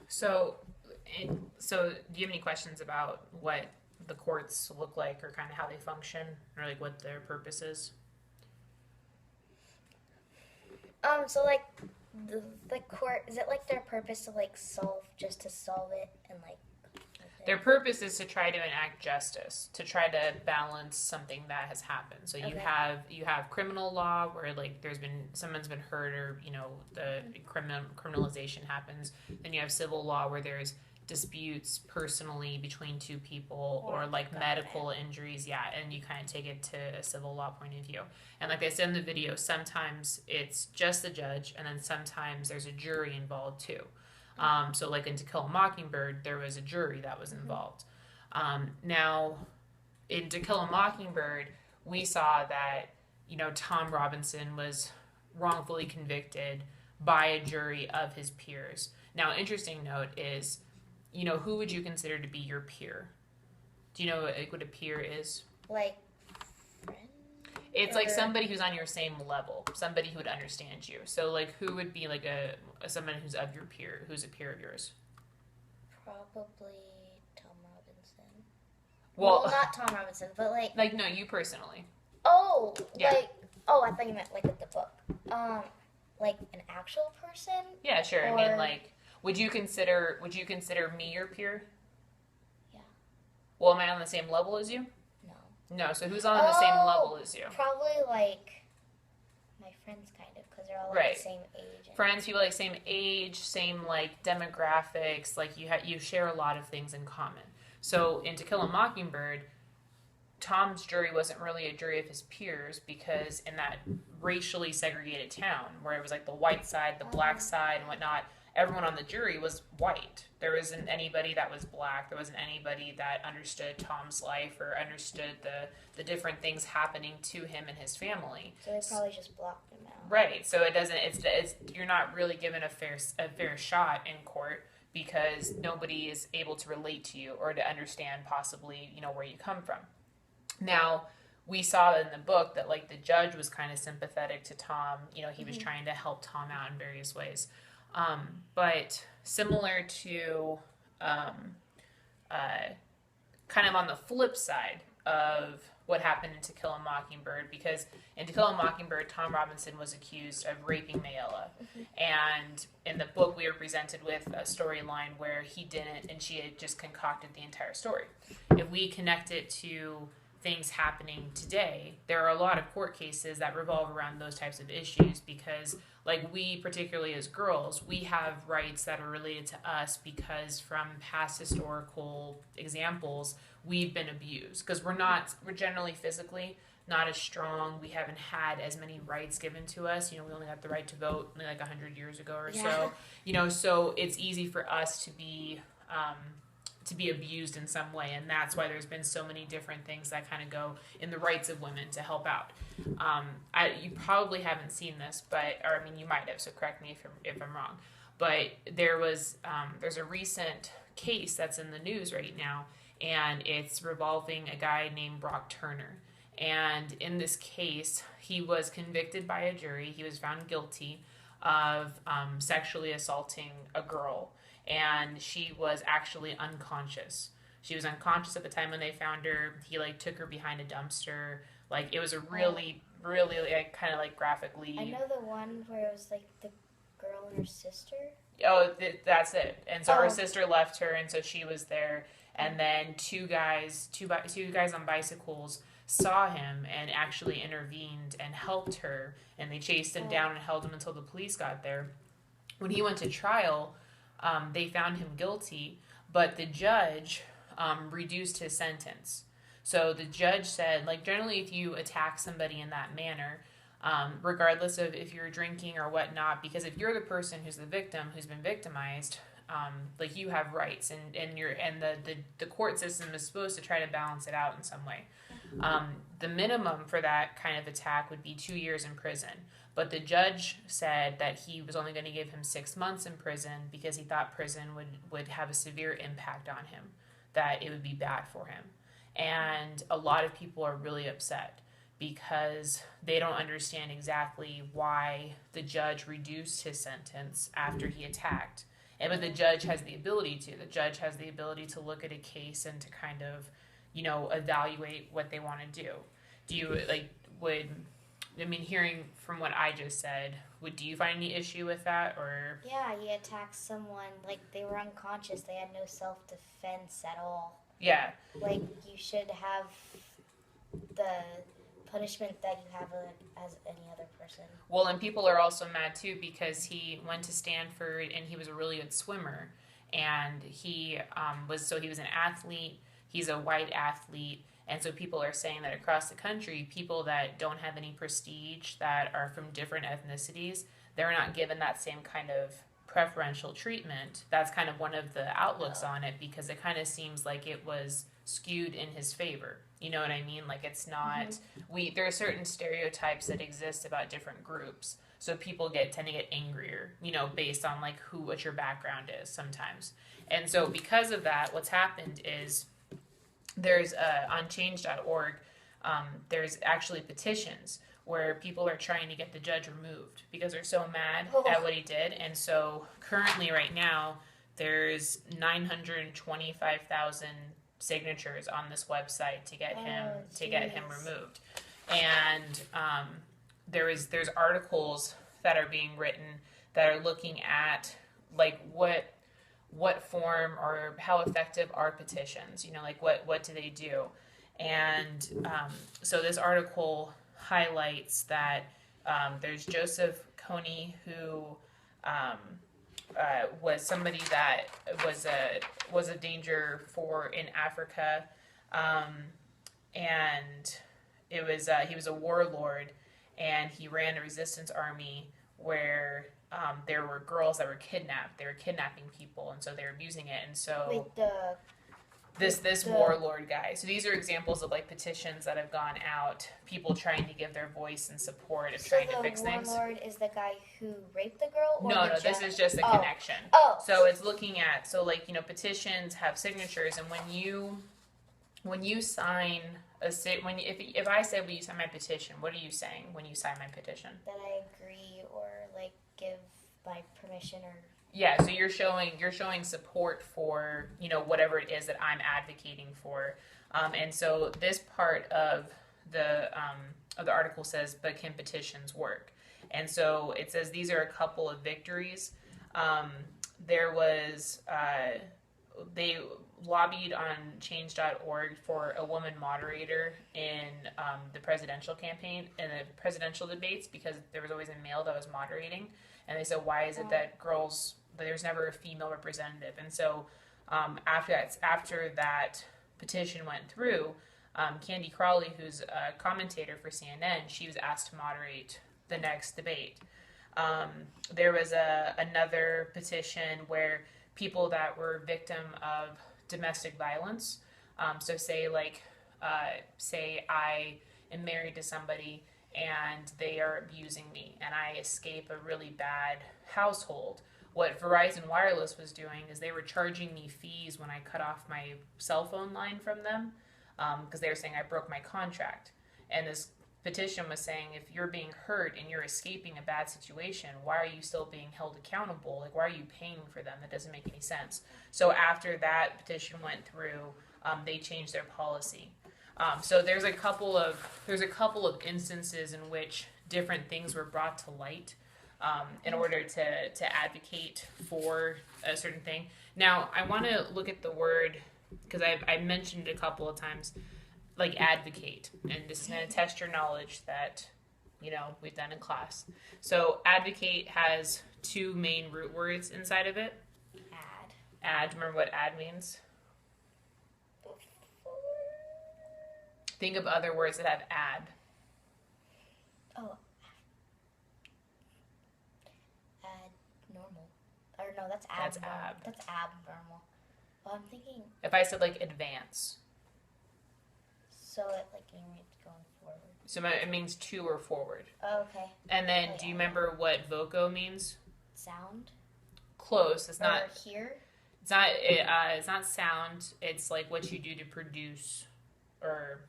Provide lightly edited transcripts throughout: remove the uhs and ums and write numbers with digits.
So, so do you have any questions about what the courts look like, or kind of how they function, or like what their purpose is? So like the court is it like their purpose to like solve just to solve it and like that's Their it? purpose is to try to enact justice, to try to balance something that has happened. So you Okay. have you have criminal law where like there's been someone's been hurt, or the criminalization happens. Then you have civil law where there's disputes personally between two people, Or or like government. medical injuries, yeah, and you kind of take it to a civil law point of view. And like I said in the video, sometimes it's just the judge, and then sometimes there's a jury involved too. So, like in To Kill a Mockingbird, there was a jury that was Mm-hmm. involved. Now, in To Kill a Mockingbird, we saw that Tom Robinson was wrongfully convicted by a jury of his peers. Now, interesting note is, who would you consider to be your peer? Do you know what a peer is? Like friend It's like or somebody who's on your same level, somebody who would understand you. So, like, who would be like a someone who's of your peer, who's a peer of yours? probably Tom Robinson. Well, Well, not Tom Robinson, but like like no, you personally. oh, Yeah, I thought you meant like with the book. Um, like an actual person yeah, sure. I mean, or like, would you consider me your peer? yeah, Well, am I on the same level as you? no. No. So who's on the same Oh, level as you? probably like my friends kind of because they're all like Right. the same age and Friends, you like same age, same like demographics. Like you share a lot of things in common. So in To Kill a Mockingbird, Tom's jury wasn't really a jury of his peers, because in that racially segregated town where it was like the white side, the black side, and whatnot, everyone on the jury was white. There wasn't anybody that was black. There wasn't anybody that understood Tom's life or understood the different things happening to him and his family. so they probably just blocked him out. Right. So it doesn't. It's you're not really given a fair shot in court, because nobody is able to relate to you or to understand possibly where you come from. Now, we saw in the book that like the judge was kind of sympathetic to Tom. He was Mm-hmm. trying to help Tom out in various ways. But similar to um, uh, kind of on the flip side of what happened in To Kill a Mockingbird, because in To Kill a Mockingbird, Tom Robinson was accused of raping Mayella. And in the book, we were presented with a storyline where he didn't, and she had just concocted the entire story. If we connect it to things happening today, there are a lot of court cases that revolve around those types of issues, because like we, particularly as girls, we have rights that are related to us because from past historical examples we've been abused, because we're generally physically not as strong. We haven't had as many rights given to us. We only got the right to vote only like 100 years ago or Yeah. so. So it's easy for us to be abused in some way, and that's why there's been so many different things that kind of go in the rights of women to help out. You probably haven't seen this, or I mean, you might have. So correct me if I'm wrong. But there's a recent case that's in the news right now, and it's revolving a guy named Brock Turner. And in this case, he was convicted by a jury. He was found guilty of sexually assaulting a girl, and she was actually unconscious. She was unconscious at the time when they found her. He like took her behind a dumpster. Like it was a Oh, really, really like kind of like I graphically. know the one where it was like the girl and her sister. Oh, that's it. And so her Oh, sister left her, and so she was there. And then two guys on bicycles saw him and actually intervened and helped her, and they chased him oh, down and held him until the police got there. When he went to trial, they found him guilty, but the judge reduced his sentence. So the judge said, like, generally, if you attack somebody in that manner, regardless of if you're drinking or whatnot, because if you're the person who's the victim who's been victimized, like you have rights, and the court system is supposed to try to balance it out in some way. The minimum for that kind of attack would be 2 years in prison. But the judge said that he was only going to give him 6 months in prison, because he thought prison would have a severe impact on him, that it would be bad for him. And a lot of people are really upset because they don't understand exactly why the judge reduced his sentence after he attacked. But the judge has the ability to. The judge has the ability to look at a case and to kind of, evaluate what they want to do. Do you hearing from what I just said, do you find any issue with that, or? Yeah, he attacked someone like they were unconscious. They had no self-defense at all. Yeah. Like, you should have the punishment that you have as any other person. Well, and people are also mad too because he went to Stanford and he was a really good swimmer, and he was an athlete. He's a white athlete, and so people are saying that across the country, people that don't have any prestige, that are from different ethnicities, they're not given that same kind of preferential treatment. That's kind of one of the outlooks on it, because it kind of seems like it was skewed in his favor. You know what I mean? Like, it's not, there are certain stereotypes that exist about different groups. So people tend to get angrier, based on like what your background is sometimes. And so because of that, what's happened is there's on change.org, there's actually petitions where people are trying to get the judge removed because they're so mad at what he did. And so currently right now, there's 925,000 signatures on this website to get him removed. And there's articles that are being written that are looking at like what form or how effective are petitions, like what do they do. And so this article highlights that there's Joseph Kony, who was somebody that was a danger in Africa, and he was a warlord, and he ran a resistance army where there were girls that were kidnapped. They were kidnapping people, and so they were abusing it. And so this warlord guy. So these are examples of like petitions that have gone out, people trying to give their voice and support of trying to fix things. So the warlord is the guy who raped the girl? Or no, this is just a connection. So it's looking at, petitions have signatures, and when you sign if I say, will you sign my petition, what are you saying when you sign my petition? That I agree, or like give my permission, or yeah, so you're showing support for whatever it is that I'm advocating for, and so this part of the article says, but can petitions work? And so it says these are a couple of victories. There was they lobbied on change.org for a woman moderator in the presidential campaign and the presidential debates, because there was always a male that was moderating. And they said, why is it that there's never a female representative? And so after that petition went through, Candy Crawley, who's a commentator for CNN, she was asked to moderate the next debate. There was another petition where people that were victim of domestic violence, so say I am married to somebody and they are abusing me, and I escape a really bad household. What Verizon Wireless was doing is they were charging me fees when I cut off my cell phone line from them, because they were saying I broke my contract. And this petition was saying, if you're being hurt and you're escaping a bad situation, why are you still being held accountable? Like, why are you paying for them? That doesn't make any sense. So after that petition went through, they changed their policy. So there's a couple of instances in which different things were brought to light in order to advocate for a certain thing. Now, I want to look at the word, because I mentioned it a couple of times, like advocate, and this is going to test your knowledge that we've done in class. So advocate has two main root words inside of it. Ad. Remember what ad means? Think of other words that have ad. Oh. Abnormal. Or no, that's ab. That's ab. That's abnormal. Well, I'm thinking. If I said like advance. So it means going forward. So it means to or forward. Oh, okay. And then, do you remember what voco means? Sound. Close. It's not. Or hear. It's not. It's not sound. It's like what you do to produce, or.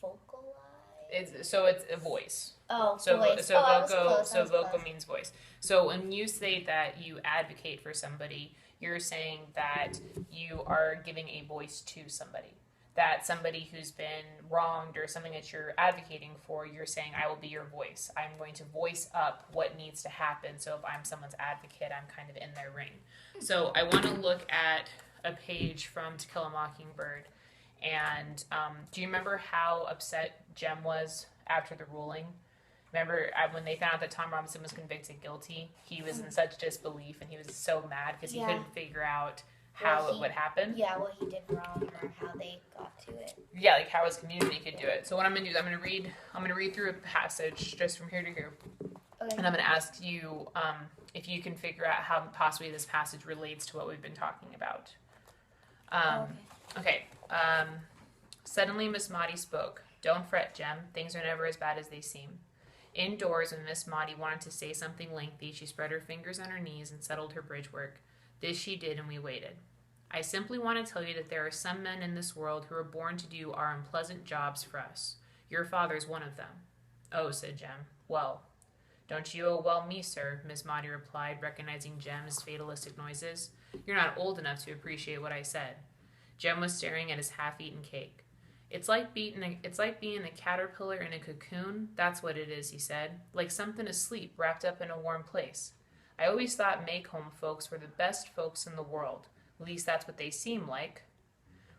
Vocalize. It's a voice. Oh, So voice. so Oh, I was voco close. I so was voco close. means voice. So when you say that you advocate for somebody, you're saying that you are giving a voice to somebody. That somebody who's been wronged or something that you're advocating for, you're saying, I will be your voice. I'm going to voice up what needs to happen. So if I'm someone's advocate, I'm kind of in their ring. So I want to look at a page from To Kill a Mockingbird. And do you remember how upset Jem was after the ruling? Remember when they found out that Tom Robinson was convicted guilty? He was in such disbelief and he was so mad because he Yeah. couldn't figure out how it would happen. Yeah, what he did wrong or how they got to it. Yeah, like how his community could do it. So what I'm gonna do is I'm gonna read through a passage just from here to here, Okay. and I'm gonna ask you if you can figure out how possibly this passage relates to what we've been talking about. Okay. Suddenly Miss Maudie spoke. Don't fret, Jem. Things are never as bad as they seem. Indoors, when Miss Maudie wanted to say something lengthy, she spread her fingers on her knees and settled her bridge work. This she did, and we waited. I simply want to tell you that there are some men in this world who are born to do our unpleasant jobs for us. Your father's one of them. Oh, said Jem. Well. Don't you well me, sir, Miss Maudie replied, recognizing Jem's fatalistic noises. You're not old enough to appreciate what I said. Jem was staring at his half-eaten cake. It's like being a caterpillar in a cocoon. That's what it is, he said. Like something asleep, wrapped up in a warm place. I always thought Maycomb folks were the best folks in the world. At least that's what they seem like.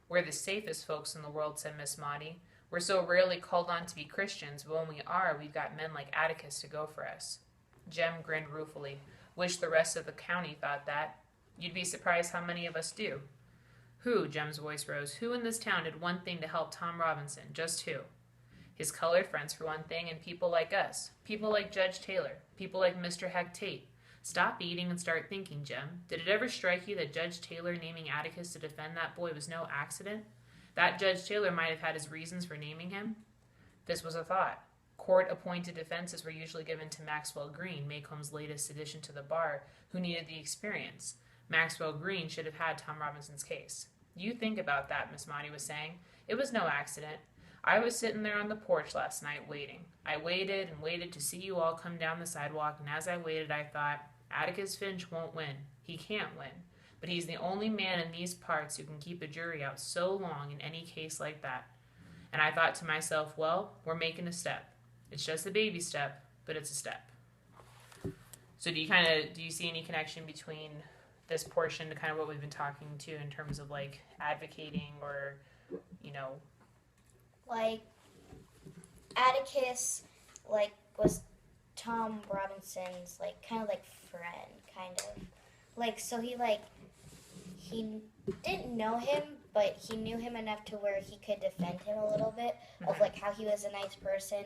We're the safest folks in the world, said Miss Maudie. We're so rarely called on to be Christians, but when we are, we've got men like Atticus to go for us. Jem grinned ruefully. Wish the rest of the county thought that. You'd be surprised how many of us do. Who, Jem's voice rose, who in this town did one thing to help Tom Robinson? Just who? His colored friends, for one thing, and people like us. People like Judge Taylor. People like Mr. Heck Tate. Stop eating and start thinking, Jem. Did it ever strike you that Judge Taylor naming Atticus to defend that boy was no accident? That Judge Taylor might have had his reasons for naming him? This was a thought. Court-appointed defenses were usually given to Maxwell Green, Maycomb's latest addition to the bar, who needed the experience. Maxwell Green should have had Tom Robinson's case. You think about that, Miss Maudie was saying. It was no accident. I was sitting there on the porch last night waiting. I waited and waited to see you all come down the sidewalk, and as I waited, I thought, Atticus Finch won't win. He can't win. But he's the only man in these parts who can keep a jury out so long in any case like that. And I thought to myself, well, we're making a step. It's just a baby step, but it's a step. So do you see any connection between this portion to kind of what we've been talking to in terms of like advocating or, Like, Atticus, like, was Tom Robinson's, like, kind of like friend, kind of. Like, so he didn't know him, but he knew him enough to where he could defend him a little bit of, like, how he was a nice person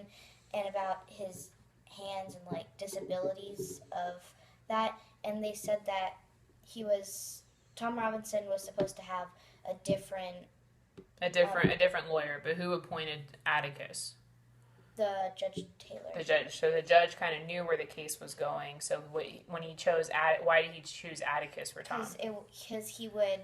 and about his hands and, like, disabilities of that. And they said that Tom Robinson was supposed to have a different lawyer, but who appointed Atticus? the Judge Taylor. The judge. So the judge kind of knew where the case was going. So when he chose why did he choose Atticus for Tom? Because he would,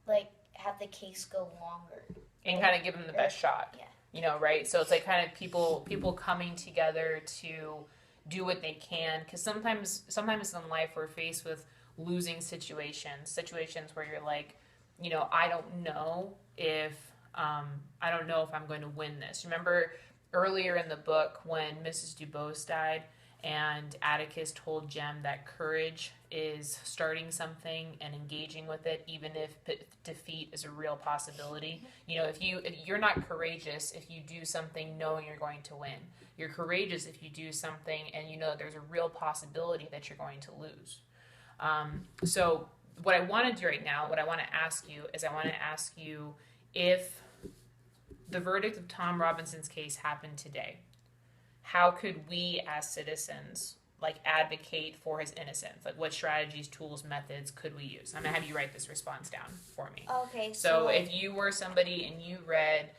like, have the case go longer And kind of give him the best shot. Yeah. Right? So it's like kind of people coming together to do what they can. Because sometimes in life we're faced with losing situations where you're like, I don't know if I'm going to win this. Remember earlier in the book when Mrs. Dubose died and Atticus told Jem that courage is starting something and engaging with it, even if defeat is a real possibility. If you're not courageous if you do something knowing you're going to win. You're courageous if you do something and there's a real possibility that you're going to lose. So what I want to do right now, what I want to ask you is if the verdict of Tom Robinson's case happened today, how could we as citizens advocate for his innocence? Like what strategies, tools, methods could we use? I'm going to have you write this response down for me. Okay. So if you were somebody and you read